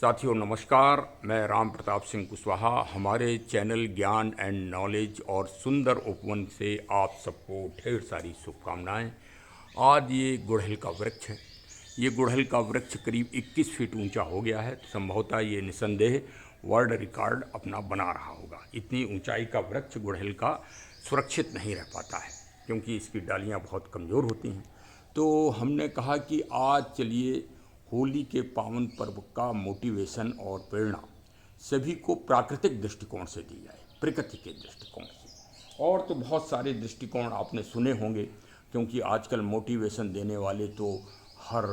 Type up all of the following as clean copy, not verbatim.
साथियों नमस्कार, मैं राम प्रताप सिंह कुशवाहा। हमारे चैनल ज्ञान एंड नॉलेज और सुंदर उपवन से आप सबको ढेर सारी शुभकामनाएं। आज ये गुड़हल का वृक्ष है। ये गुड़हल का वृक्ष करीब 21 फीट ऊंचा हो गया है। संभवतः ये निसंदेह वर्ल्ड रिकॉर्ड अपना बना रहा होगा। इतनी ऊंचाई का वृक्ष गुड़हल का सुरक्षित नहीं रह पाता है क्योंकि इसकी डालियाँ बहुत कमज़ोर होती हैं। तो हमने कहा कि आज चलिए होली के पावन पर्व का मोटिवेशन और प्रेरणा सभी को प्राकृतिक दृष्टिकोण से दी जाए, प्रकृति के दृष्टिकोण से। और तो बहुत सारे दृष्टिकोण आपने सुने होंगे क्योंकि आजकल मोटिवेशन देने वाले तो हर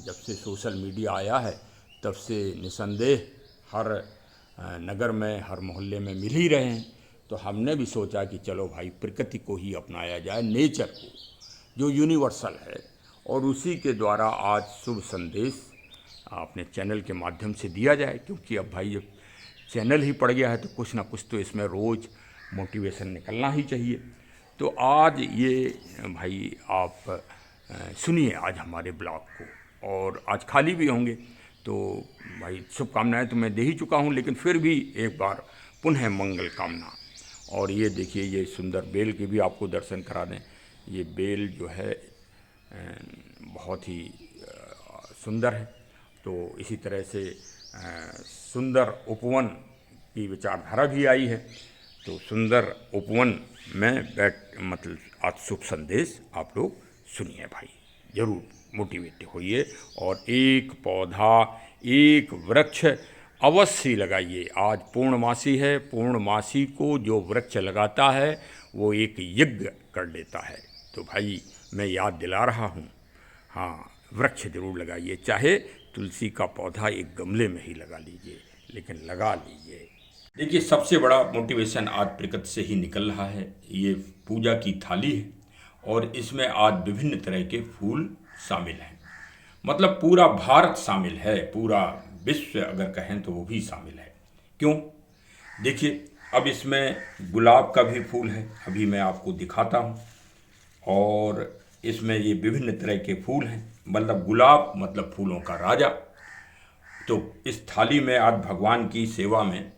जब से सोशल मीडिया आया है तब से निसंदेह हर नगर में, हर मोहल्ले में मिल ही रहे हैं। तो हमने भी सोचा कि चलो भाई प्रकृति को ही अपनाया जाए, नेचर को जो यूनिवर्सल है, और उसी के द्वारा आज शुभ संदेश अपने चैनल के माध्यम से दिया जाए। क्योंकि अब भाई जब चैनल ही पड़ गया है तो कुछ ना कुछ तो इसमें रोज़ मोटिवेशन निकलना ही चाहिए। तो आज ये भाई आप सुनिए आज हमारे ब्लॉग को, और आज खाली भी होंगे तो भाई शुभकामनाएं तो मैं दे ही चुका हूँ, लेकिन फिर भी एक बार पुनः मंगल कामना। और ये देखिए ये सुंदर बेल के भी आपको दर्शन करा दें। ये बेल जो है बहुत ही सुंदर है। तो इसी तरह से सुंदर उपवन की विचारधारा भी आई है। तो सुंदर उपवन में मतलब आज शुभ संदेश आप लोग सुनिए भाई, ज़रूर मोटिवेट होइए और एक पौधा एक वृक्ष अवश्य लगाइए। आज पूर्णमासी है, पूर्णमासी को जो वृक्ष लगाता है वो एक यज्ञ कर लेता है। तो भाई मैं याद दिला रहा हूँ, हाँ वृक्ष जरूर लगाइए, चाहे तुलसी का पौधा एक गमले में ही लगा लीजिए, लेकिन लगा लीजिए। देखिए सबसे बड़ा मोटिवेशन आज प्रकृति से ही निकल रहा है। ये पूजा की थाली है और इसमें आज विभिन्न तरह के फूल शामिल हैं। मतलब पूरा भारत शामिल है, पूरा विश्व अगर कहें तो वो भी शामिल है। क्यों? देखिए अब इसमें गुलाब का भी फूल है, अभी मैं आपको दिखाता हूँ। और इसमें ये विभिन्न तरह के फूल हैं, मतलब गुलाब मतलब फूलों का राजा। तो इस थाली में आज भगवान की सेवा में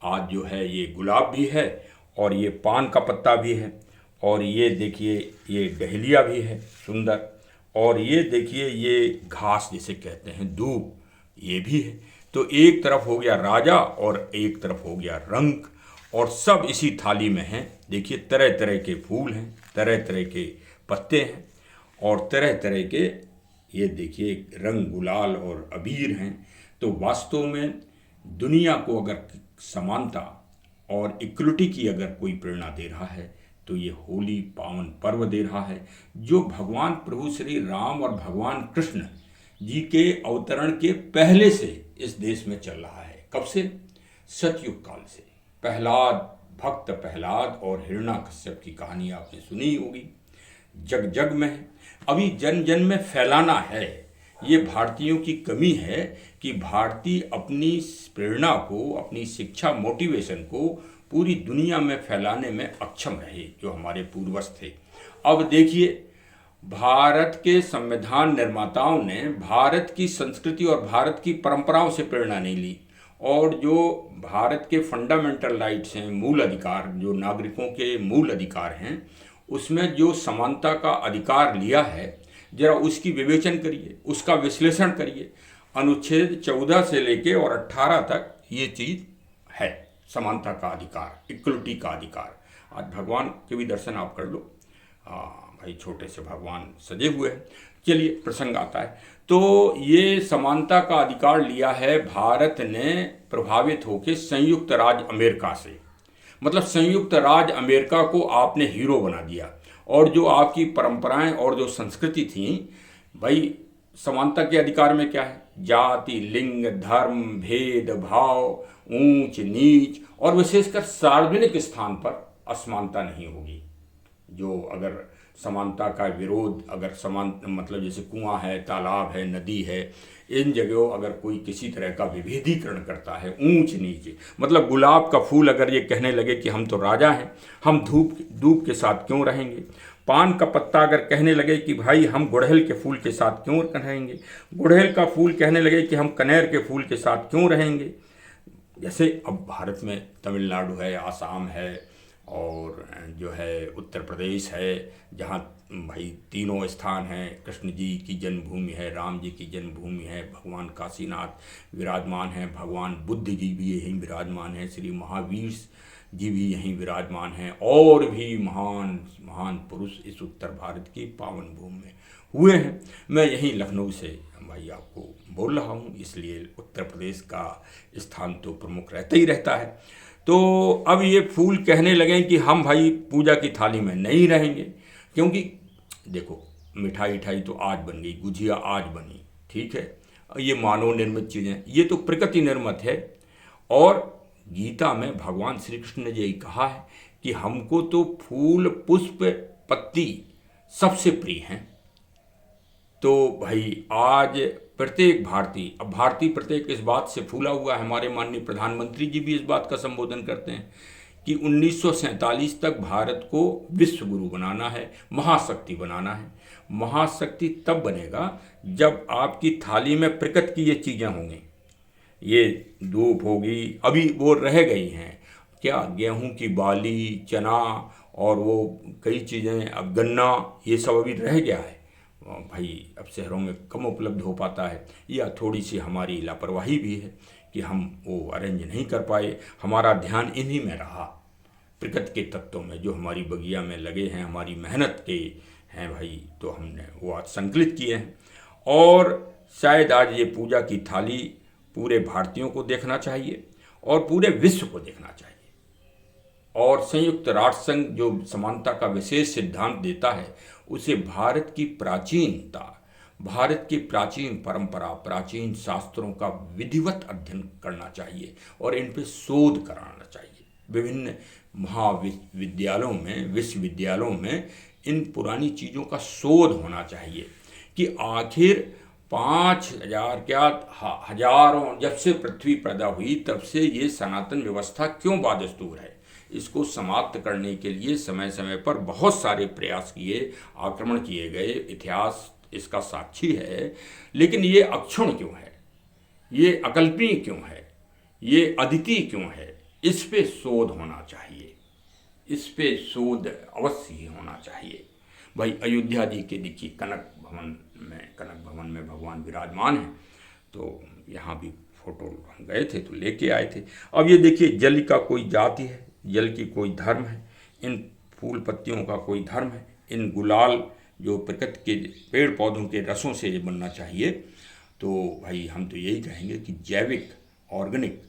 आज जो है ये गुलाब भी है और ये पान का पत्ता भी है, और ये देखिए ये डहलिया भी है सुंदर, और ये देखिए ये घास जिसे कहते हैं दूब, ये भी है। तो एक तरफ हो गया राजा और एक तरफ हो गया रंग, और सब इसी थाली में हैं। देखिए तरह तरह के फूल हैं, तरह तरह के पत्ते हैं और तरह तरह के ये देखिए रंग गुलाल और अबीर हैं। तो वास्तव में दुनिया को अगर समानता और इक्वलिटी की अगर कोई प्रेरणा दे रहा है तो ये होली पावन पर्व दे रहा है, जो भगवान प्रभु श्री राम और भगवान कृष्ण जी के अवतरण के पहले से इस देश में चल रहा है। कब से? सतयुग काल से। प्रहलाद, भक्त प्रहलाद और हिरण्याकश्यप की कहानी आपने सुनी ही होगी, जग जग में है, अभी जन जन में फैलाना है। ये भारतीयों की कमी है कि भारतीय अपनी प्रेरणा को, अपनी शिक्षा मोटिवेशन को पूरी दुनिया में फैलाने में अक्षम रहे, जो हमारे पूर्वज थे। अब देखिए भारत के संविधान निर्माताओं ने भारत की संस्कृति और भारत की परंपराओं से प्रेरणा नहीं ली, और जो भारत के फंडामेंटल राइट्स हैं, मूल अधिकार, जो नागरिकों के मूल अधिकार हैं, उसमें जो समानता का अधिकार लिया है, जरा उसकी विवेचन करिए, उसका विश्लेषण करिए। अनुच्छेद 14 से लेके और 18 तक ये चीज़ है, समानता का अधिकार, इक्वलिटी का अधिकार। आज भगवान के भी दर्शन आप कर लो, भाई छोटे से भगवान सजे हुए हैं। चलिए प्रसंग आता है। तो ये समानता का अधिकार लिया है भारत ने प्रभावित होकर संयुक्त राज्य अमेरिका से। मतलब संयुक्त राज्य अमेरिका को आपने हीरो बना दिया, और जो आपकी परंपराएं और जो संस्कृति थी, भाई समानता के अधिकार में क्या है? जाति, लिंग, धर्म, भेद भाव, ऊंच नीच, और विशेषकर सार्वजनिक स्थान पर असमानता नहीं होगी। जो अगर समानता का विरोध, अगर समान मतलब जैसे कुआं है, तालाब है, नदी है, इन जगहों अगर कोई किसी तरह का विभेदीकरण करता है, ऊंच नीचे, मतलब गुलाब का फूल अगर ये कहने लगे कि हम तो राजा हैं, हम धूप दूब के साथ क्यों रहेंगे, पान का पत्ता अगर कहने लगे कि भाई हम गुड़हल के फूल के साथ क्यों रहेंगे, गुड़हल का फूल कहने लगे कि हम कनेर के फूल के साथ क्यों रहेंगे। जैसे अब भारत में तमिलनाडु है, आसाम है और जो है उत्तर प्रदेश है, जहाँ भाई तीनों स्थान हैं, कृष्ण जी की जन्मभूमि है, राम जी की जन्मभूमि है, भगवान काशीनाथ विराजमान हैं, भगवान बुद्ध जी भी यहीं विराजमान हैं, श्री महावीर जी भी यहीं विराजमान हैं, और भी महान महान पुरुष इस उत्तर भारत की पावन भूमि में हुए हैं। मैं यहीं लखनऊ से भाई आपको बोल रहा हूँ, इसलिए उत्तर प्रदेश का स्थान तो प्रमुख रहता ही रहता है। तो अब ये फूल कहने लगे कि हम भाई पूजा की थाली में नहीं रहेंगे, क्योंकि देखो मिठाई ठाई तो आज बन गई, गुजिया आज बनी, ठीक है, ये मानव निर्मित चीज़ें, ये तो प्रकृति निर्मित है। और गीता में भगवान श्री कृष्ण ने यही कहा है कि हमको तो फूल पुष्प पत्ती सबसे प्रिय हैं। तो भाई आज प्रत्येक भारतीय, अब भारतीय प्रत्येक इस बात से फूला हुआ है, हमारे माननीय प्रधानमंत्री जी भी इस बात का संबोधन करते हैं कि 1947 तक भारत को विश्व गुरु बनाना है, महाशक्ति बनाना है। महाशक्ति तब बनेगा जब आपकी थाली में प्रकृति की ये चीज़ें होंगी, ये धूप होगी, अभी वो रह गई हैं क्या, गेहूं की बाली, चना और वो कई चीज़ें, अब गन्ना, ये सब अभी रह गया है भाई, अब शहरों में कम उपलब्ध हो पाता है, या थोड़ी सी हमारी लापरवाही भी है कि हम वो अरेंज नहीं कर पाए, हमारा ध्यान इन्हीं में रहा, प्रकृति के तत्वों में जो हमारी बगिया में लगे हैं, हमारी मेहनत के हैं भाई, तो हमने वो आज संकलित किए हैं। और शायद आज ये पूजा की थाली पूरे भारतीयों को देखना चाहिए और पूरे विश्व को देखना चाहिए। और संयुक्त राष्ट्र संघ जो समानता का विशेष सिद्धांत देता है, उसे भारत की प्राचीनता, भारत की प्राचीन परंपरा, प्राचीन शास्त्रों का विधिवत अध्ययन करना चाहिए और इन पे शोध कराना चाहिए। विभिन्न महाविद्यालयों में, विश्वविद्यालयों में इन पुरानी चीज़ों का शोध होना चाहिए कि आखिर 5000 क्या हजारों, जब से पृथ्वी पैदा हुई तब से ये सनातन व्यवस्था क्यों बादस्तूर है। इसको समाप्त करने के लिए समय समय पर बहुत सारे प्रयास किए, आक्रमण किए गए, इतिहास इसका साक्षी है, लेकिन ये अक्षुण क्यों है, ये अकल्पनीय क्यों है, ये अद्वितीय क्यों है, इस पे शोध होना चाहिए, इस पे शोध अवश्य ही होना चाहिए। भाई अयोध्या जी के देखिए कनक भवन में भगवान विराजमान हैं, तो यहाँ भी फोटो हम गए थे तो लेके आए थे। अब ये देखिए जल का कोई जाति है, जल की कोई धर्म है, इन फूल पत्तियों का कोई धर्म है, इन गुलाल जो प्रकृति के पेड़ पौधों के रसों से बनना चाहिए। तो भाई हम तो यही कहेंगे कि जैविक ऑर्गेनिक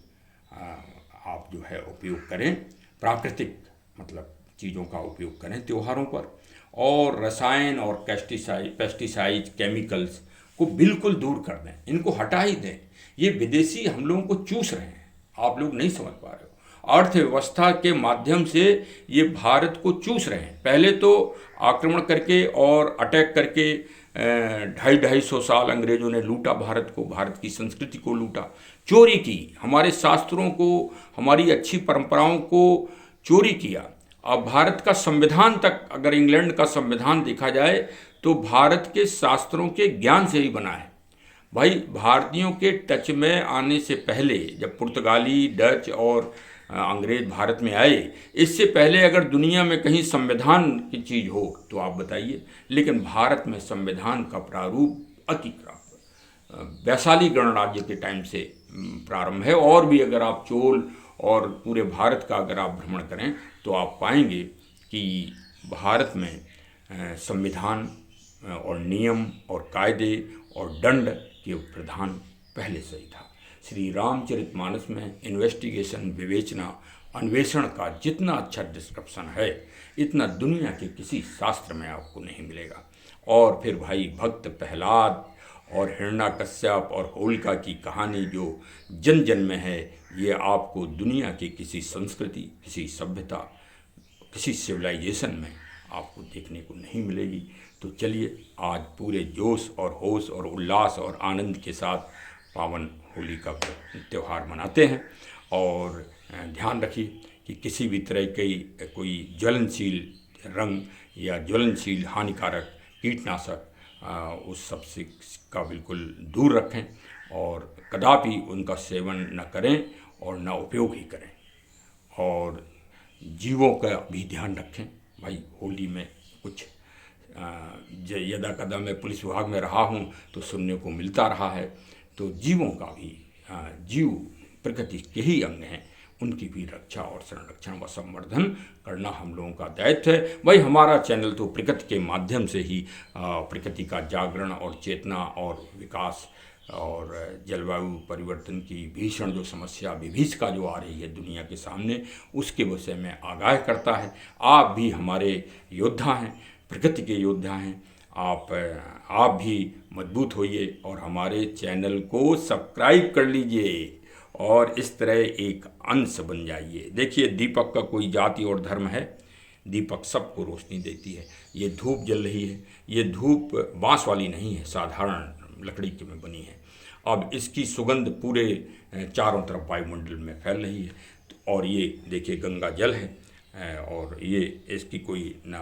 आप जो है उपयोग करें, प्राकृतिक मतलब चीज़ों का उपयोग करें त्योहारों पर, और रसायन और पेस्टिसाइड केमिकल्स को बिल्कुल दूर कर दें, इनको हटा ही दें। ये विदेशी हम लोगों को चूस रहे हैं, आप लोग नहीं समझ पा रहे हो। अर्थव्यवस्था के माध्यम से ये भारत को चूस रहे हैं। पहले तो आक्रमण करके और अटैक करके 250-250 साल अंग्रेज़ों ने लूटा भारत को, भारत की संस्कृति को लूटा, चोरी की, हमारे शास्त्रों को, हमारी अच्छी परंपराओं को चोरी किया। अब भारत का संविधान तक, अगर इंग्लैंड का संविधान देखा जाए तो भारत के शास्त्रों के ज्ञान से ही बना है। भाई भारतीयों के टच में आने से पहले, जब पुर्तगाली, डच और अंग्रेज भारत में आए, इससे पहले अगर दुनिया में कहीं संविधान की चीज़ हो तो आप बताइए। लेकिन भारत में संविधान का प्रारूप अति वैशाली गणराज्य के टाइम से प्रारंभ है, और भी अगर आप चोल और पूरे भारत का अगर आप भ्रमण करें तो आप पाएंगे कि भारत में संविधान और नियम और कायदे और दंड के प्रधान पहले से ही था। श्री रामचरितमानस में इन्वेस्टिगेशन, विवेचना, अन्वेषण का जितना अच्छा डिस्क्रिप्शन है, इतना दुनिया के किसी शास्त्र में आपको नहीं मिलेगा। और फिर भाई भक्त प्रहलाद और हिरण्याकश्यप और होलिका की कहानी जो जन जन में है, ये आपको दुनिया की किसी संस्कृति, किसी सभ्यता, किसी सिविलाइजेशन में आपको देखने को नहीं मिलेगी। तो चलिए आज पूरे जोश और होश और उल्लास और आनंद के साथ पावन होली का त्यौहार मनाते हैं। और ध्यान रखिए कि किसी भी तरह की कोई ज्वलनशील रंग या ज्वलनशील हानिकारक कीटनाशक उस सब से का बिल्कुल दूर रखें और कदापि उनका सेवन न करें और न उपयोग ही करें। और जीवों का भी ध्यान रखें। भाई होली में कुछ यदा कदा मैं पुलिस विभाग में रहा हूँ तो सुनने को मिलता रहा है, तो जीवों का भी जीव प्रकृति के ही अंग हैं, उनकी भी रक्षा और संरक्षण व संवर्धन करना हम लोगों का दायित्व है। भाई हमारा चैनल तो प्रकृति के माध्यम से ही प्रकृति का जागरण और चेतना और विकास और जलवायु परिवर्तन की भीषण जो समस्या विभीषिका जो आ रही है दुनिया के सामने, उसके विषय में आगाह करता है। आप भी हमारे योद्धा हैं, प्रकृति के योद्धा हैं। आप भी मजबूत होइए और हमारे चैनल को सब्सक्राइब कर लीजिए और इस तरह एक अंश बन जाइए। देखिए दीपक का कोई जाति और धर्म है, दीपक सबको रोशनी देती है। ये धूप जल रही है, ये धूप बांस वाली नहीं है, साधारण लकड़ी की में बनी है। अब इसकी सुगंध पूरे चारों तरफ वायुमंडल में फैल रही है। और ये देखिए गंगा जल है और ये इसकी कोई ना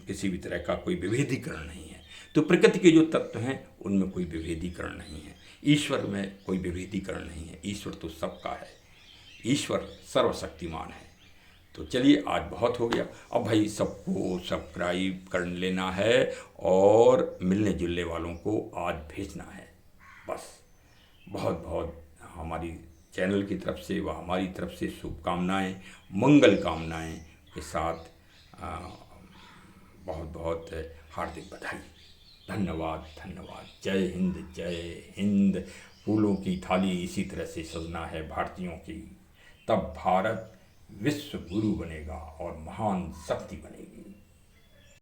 किसी भी तरह का कोई विभेदीकरण नहीं है। तो प्रकृति के जो तत्व हैं उनमें कोई विभेदीकरण नहीं है, ईश्वर में कोई विभेदीकरण नहीं है। ईश्वर तो सबका है, ईश्वर सर्वशक्तिमान है। तो चलिए आज बहुत हो गया, अब भाई सबको सब्सक्राइब कर लेना है और मिलने जुलने वालों को आज भेजना है। बस बहुत बहुत हमारी चैनल की तरफ से व हमारी तरफ से शुभकामनाएं, मंगल कामनाएं के साथ बहुत बहुत हार्दिक बधाई। धन्यवाद धन्यवाद। जय हिंद जय हिंद। फूलों की थाली इसी तरह से सजना है भारतीयों की, तब भारत विश्व गुरु बनेगा और महान शक्ति बनेगी।